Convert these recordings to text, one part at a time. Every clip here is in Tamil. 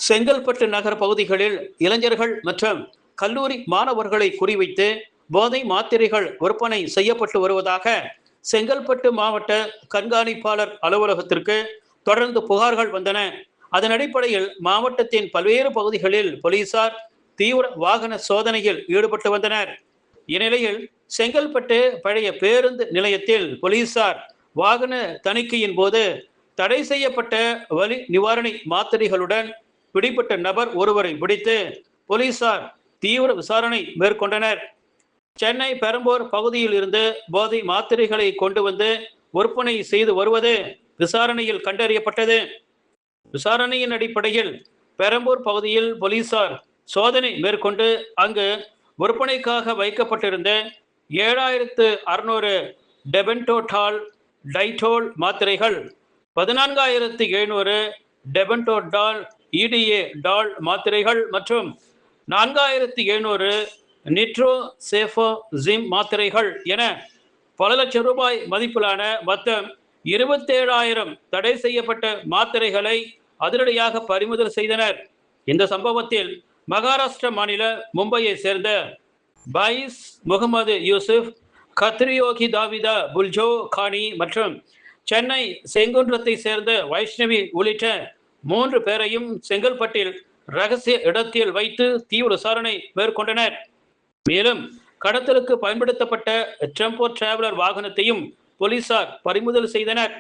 செங்கல்பட்டு நகர பகுதிகளில் இளைஞர்கள் மற்றும் கல்லூரி மாணவர்களை குறிவைத்து போதை மாத்திரைகள் விற்பனை செய்யப்பட்டு வருவதாக செங்கல்பட்டு மாவட்ட கண்காணிப்பாளர் அலுவலகத்திற்கு தொடர்ந்து புகார்கள் வந்தன. அதன் அடிப்படையில் மாவட்டத்தின் பல்வேறு பகுதிகளில் போலீசார் தீவிர வாகன சோதனையில் ஈடுபட்டு வந்தனர். இந்நிலையில் செங்கல்பட்டு பழைய பேருந்து நிலையத்தில் போலீசார் வாகன தணிக்கையின் போது தடை செய்யப்பட்ட வலி நிவாரணி மாத்திரைகளுடன் பிடிப்பட்ட நபர் ஒருவரை பிடித்து போலீசார் தீவிர விசாரணை மேற்கொண்டனர். சென்னை பெரம்பூர் பகுதியில் இருந்து போதை மாத்திரைகளை கொண்டு வந்து விற்பனை செய்து வருவது விசாரணையில் கண்டறியப்பட்டது. விசாரணையின் அடிப்படையில் பெரம்பூர் பகுதியில் போலீசார் சோதனை மேற்கொண்டு அங்கு விற்பனைக்காக வைக்கப்பட்டிருந்த 7600 டெபென்டோடால் டைட்டோல் மாத்திரைகள், 14700 டெபென்டோடால் EDA டால் மாத்திரைகள் மற்றும் 4700 நிட்ரோசேஃபோசிம் மாத்திரைகள் என பல லட்சம் ரூபாய் மதிப்பிலான மொத்தம் 27,000 தடை செய்யப்பட்ட மாத்திரைகளை அதிரடியாக பறிமுதல் செய்தனர். இந்த சம்பவத்தில் மகாராஷ்டிர மாநில மும்பையை சேர்ந்த பாயிஸ் முகமது யூசுப், கத்ரியோகி தாவிதா புல்ஜோ கானி மற்றும் சென்னை செங்குன்றத்தை சேர்ந்த வைஷ்ணவி உள்ளிட்ட 3 பேரையும் செங்கல்பட்டில் ரகசிய இடத்தில் வைத்து தீவிர விசாரணை மேற்கொண்டனர். மேலும் கடத்தலுக்கு பயன்படுத்தப்பட்ட டெம்போ டிராவலர் வாகனத்தையும் போலீசார் பறிமுதல் செய்தனர்.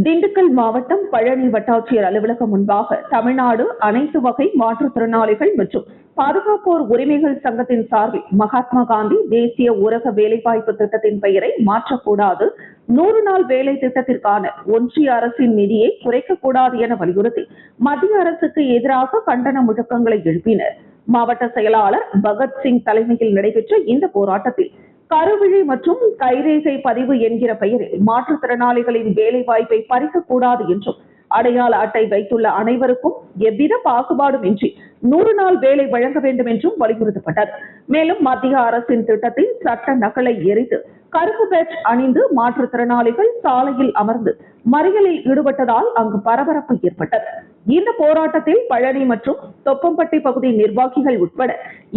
திண்டுக்கல் மாவட்டம் பழனி வட்டாட்சியர் அலுவலகம் முன்பாக தமிழ்நாடு அனைத்து வகை மாற்றுத்திறனாளிகள் மற்றும் பாதுகாப்போர் உரிமைகள் சங்கத்தின் சார்பில் மகாத்மா காந்தி தேசிய ஊரக வேலைவாய்ப்பு திட்டத்தின் பெயரை மாற்றக்கூடாது, 100 நாள் வேலை திட்டத்திற்கான ஒன்றிய அரசின் நிதியை குறைக்கக்கூடாது என வலியுறுத்தி மத்திய அரசுக்கு எதிராக கண்டன முழக்கங்களை எழுப்பினர். மாவட்ட செயலாளர் பகத்சிங் தலைமையில் நடைபெற்ற இந்த போராட்டத்தில் கருவிழி மற்றும் கைரேகை பதிவு என்கிற பெயரில் மாற்றுத்திறனாளிகளின் வேலை வாய்ப்பை பறிக்கக்கூடாது என்றும் அடையாள அட்டை வைத்துள்ள அனைவருக்கும் எவ்வித பாகுபாடும் இன்றி 100 நாள் வேலை வழங்க வேண்டும் என்றும் வலியுறுத்தப்பட்டது. மேலும் மத்திய அரசின் திட்டத்தில் சட்ட நகலை எரித்து கருப்பு பேட்ஜ் அணிந்து மாற்றுத்திறனாளிகள் சாலையில் அமர்ந்து மறியலில் ஈடுபட்டதால் அங்கு பரபரப்பு ஏற்பட்டது. இந்த போராட்டத்தில் பழனி மற்றும் தொப்பம்பட்டி பகுதி நிர்வாகிகள் உட்பட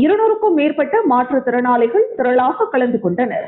200க்கும் மேற்பட்ட மாற்றுத்திறனாளிகள் திரளாக கலந்து கொண்டனர்.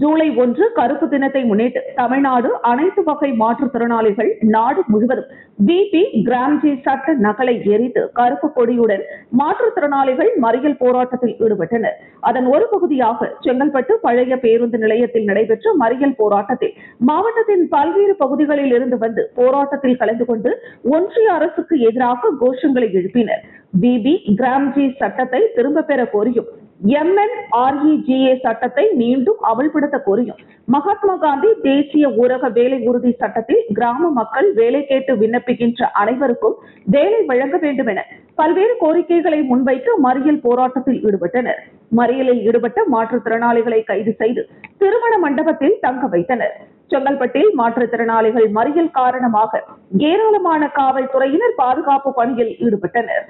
ஜூலை 1 கருப்பு தினத்தை முன்னிட்டு தமிழ்நாடு அனைத்து வகை மாற்றுத்திறனாளிகள் நாடு முழுவதும் பிபி கிராம்ஜி சட்ட நகலை எரித்து கருப்பு கொடியுடன் மாற்றுத்திறனாளிகள் மறியல் போராட்டத்தில் ஈடுபட்டனர். அதன் ஒரு பகுதியாக செங்கல்பட்டு பழைய பேருந்து நிலையத்தில் நடைபெற்ற மறியல் போராட்டத்தில் மாவட்டத்தின் பல்வேறு பகுதிகளில் இருந்து வந்து போராட்டத்தில் கலந்து கொண்டு ஒன்றிய அரசுக்கு எதிராக கோஷங்களை எழுப்பினர். பிபி கிராம்ஜி சட்டத்தை திரும்ப பெற கோரியும் MNREGA சட்டத்தை மீண்டும் அமல்படுத்த கோரியும் மகாத்மா காந்தி தேசிய ஊரக வேலை உறுதி சட்டத்தில் கிராம மக்கள் வேலை கேட்டு விண்ணப்பிக்கின்ற அனைவருக்கும் வேலை வழங்க வேண்டும் என பல்வேறு கோரிக்கைகளை முன்வைத்து மறியல் போராட்டத்தில் ஈடுபட்டனர். மறியலில் ஈடுபட்ட மாற்றுத்திறனாளிகளை கைது செய்து திருமண மண்டபத்தில் தங்க வைத்தனர். செங்கல்பட்டில் மாற்றுத்திறனாளிகள் மறியல் காரணமாக ஏராளமான காவல்துறையினர் பாதுகாப்பு பணியில் ஈடுபட்டனர்.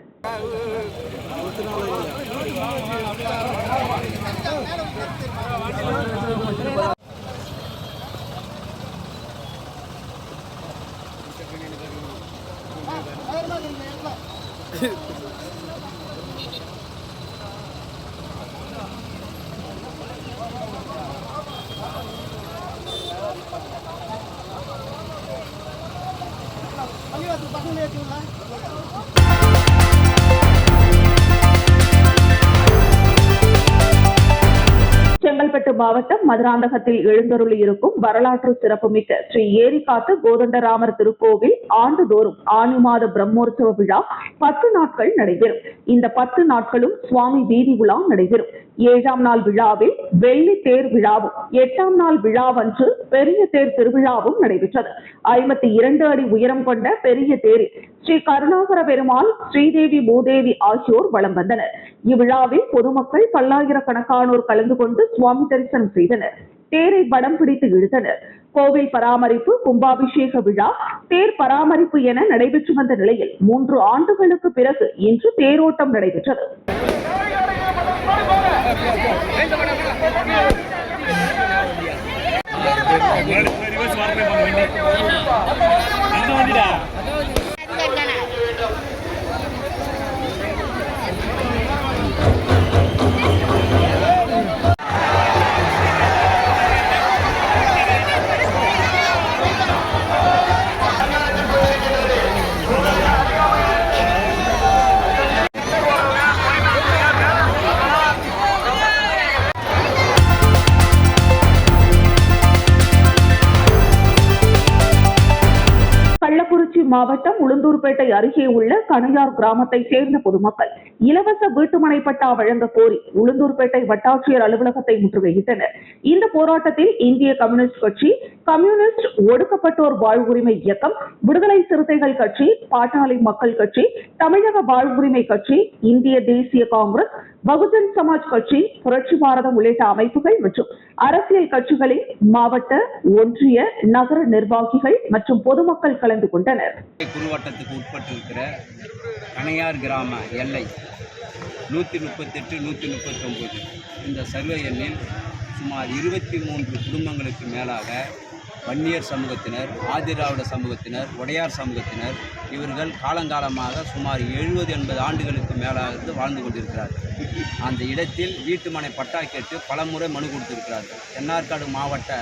செங்கல்பட்டு மாவட்டம் மதுராந்தகத்தில் எழுந்தருளி இருக்கும் வரலாற்று சிறப்புமிக்க ஸ்ரீ ஏரிக்காத்து கோதண்டராமர் திருக்கோவில் ஆண்டுதோறும் ஆனி மாத பிரம்மோற்சவ விழா 10 நாட்கள் நடைபெறும். இந்த 10 நாட்களும் சுவாமி வீதி உலா நடைபெறும். 7ஆம் நாள் விழாவில் வெள்ளி தேர் விழாவும் 8ஆம் நாள் விழாவன்று பெரிய தேர் திருவிழாவும் நடைபெற்றது. 52 அடி உயரம் கொண்ட பெரிய தேரில் ஸ்ரீ கருணாகர பெருமாள், ஸ்ரீதேவி பூதேவி ஆகியோர் வலம் வந்தனர். இவ்விழாவில் பொதுமக்கள் பல்லாயிரக்கணக்கானோர் கலந்து கொண்டு சுவாமி தரிசனம் செய்தனர். தேரை படம் பிடித்து இழுத்தனர். கோவில் பராமரிப்பு, கும்பாபிஷேக விழா, தேர் பராமரிப்பு என நடைபெற்று வந்த நிலையில் 3 ஆண்டுகளுக்கு பிறகு இன்று தேரோட்டம் நடைபெற்றது. கள்ளக்குறிச்சி மாவட்டம் உளுந்தூர்பேட்டை அருகே உள்ள கணையார் கிராமத்தை சேர்ந்த பொதுமக்கள் இலவச வீட்டுமனை பட்டா வழங்க கோரி உளுந்தூர்பேட்டை வட்டாட்சியர் அலுவலகத்தை முற்றுகையிட்டனர். இந்த போராட்டத்தில் இந்திய கம்யூனிஸ்ட் கட்சி, கம்யூனிஸ்ட் ஒடுக்கப்பட்டோர் வாழ்வுரிமை இயக்கம், விடுதலை சிறுத்தைகள் கட்சி, பாட்டாளி மக்கள் கட்சி, தமிழக வாழ்வுரிமை கட்சி, இந்திய தேசிய காங்கிரஸ், பகுஜன் சமாஜ் கட்சி, புரட்சி பாரதம் உள்ளிட்ட அமைப்புகள் மற்றும் அரசியல் கட்சிகளின் மாவட்ட, ஒன்றிய, நகர நிர்வாகிகள் மற்றும் பொதுமக்கள் கலந்து கொண்டனர். குறுவட்டத்துக்கு உட்பட்டிருக்கிற கணையார் கிராம எல்லை 138, 139 இந்த சர்வே எண்ணில் சுமார் 23 குடும்பங்களுக்கு மேலாக வன்னியர் சமூகத்தினர், ஆதிராவிட சமூகத்தினர், உடையார் சமூகத்தினர் இவர்கள் காலங்காலமாக சுமார் 70-80 ஆண்டுகளுக்கு மேலாக வாழ்ந்து கொண்டிருக்கிறார்கள். அந்த இடத்தில் வீட்டுமனை பட்டா கேட்டு பலமுறை மனு கொடுத்திருக்கிறார்கள். தென்னார்காடு மாவட்ட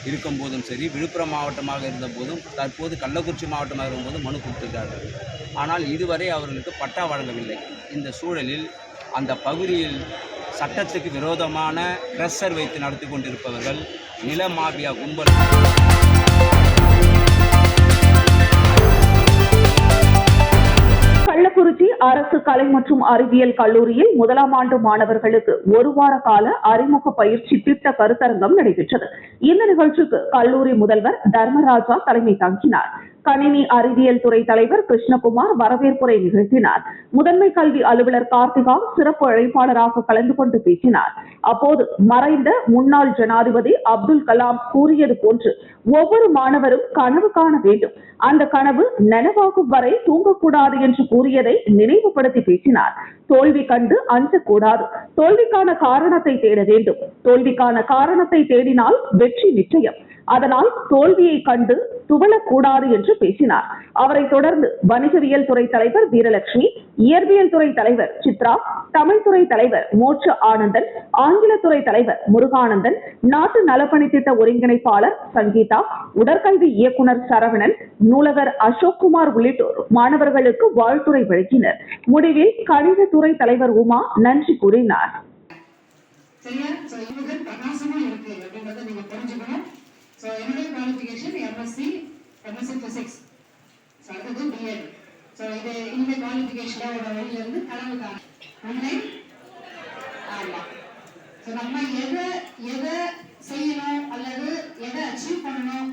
இருக்கும்போதும் சரி, விழுப்புரம் மாவட்டமாக இருந்தபோதும், தற்போது கள்ளக்குறிச்சி மாவட்டமாக இருக்கும்போதும் மனு கொடுத்திருக்கிறார்கள். ஆனால் இதுவரை அவர்களுக்கு பட்டா வழங்கவில்லை. இந்த சூழலில் அந்த பகுதியில் சட்டத்துக்கு விரோதமான கிரஷர் வைத்து நடத்தி கொண்டிருப்பவர்கள் நில மாபியா கும்பல் கள்ளக்குறிச்சி அரசு கலை மற்றும் அறிவியல் கல்லூரியில் 1ஆம் ஆண்டு மாணவர்களுக்கு 1 வார கால அறிமுக பயிற்சி திட்ட கருத்தரங்கம் நடைபெற்றது. இந்த நிகழ்ச்சிக்கு கல்லூரி முதல்வர் தர்மராஜா தலைமை தாங்கினார். கணினி அறிவியல் துறை தலைவர் கிருஷ்ணகுமார் வரவேற்புரை நிகழ்த்தினார். முதன்மை கல்வி அலுவலர் கார்த்திகா சிறப்பு அழைப்பாளராக கலந்து கொண்டு பேசினார். அப்போது மறைந்த முன்னாள் ஜனாதிபதி அப்துல் கலாம் கூறியது போன்று ஒவ்வொரு மாணவரும் கனவு காண வேண்டும், அந்த கனவு நனவாகும் வரை தூங்கக்கூடாது என்று கூறியதை நினைவுபடுத்தி பேசினார். தோல்வி கண்டு அஞ்சக்கூடாது, தோல்விக்கான காரணத்தை தேட வேண்டும், தோல்விக்கான காரணத்தை தேடினால் வெற்றி நிச்சயம், அதனால் தோல்வியை கண்டு துவளக்கூடாது என்று பேசினார். அவரை தொடர்ந்து வணிகவியல் துறை தலைவர் வீரலட்சுமி, இயற்பியல் துறை தலைவர் சித்ரா, தமிழ் துறை தலைவர் மோட்ச ஆனந்தன், ஆங்கிலத்துறை தலைவர் முருகானந்தன், நாட்டு நலப்பணி திட்ட ஒருங்கிணைப்பாளர் சங்கீதா, உடற்கல்வி இயக்குனர் சரவணன், நூலகர் அசோக்குமார் உள்ளிட்டோர் மாணவர்களுக்கு வாழ்த்துரை வழங்கினர். முடிவில் கணித துறை தலைவர் உமா நன்றி கூறினார். So, என்னுடைய குவாலிஃபிகேஷன் எம்எஸ்சி பிசிக்ஸ். ஸோ அடுத்தது பிஎட். ஸோ இது இந்த குவாலிஃபிகேஷனோட வழியிலிருந்து கனவு காணும் ஆன்லைன். ஆமாம். ஸோ நம்ம எதை செய்யணும் அல்லது எதை அச்சீவ் பண்ணணும்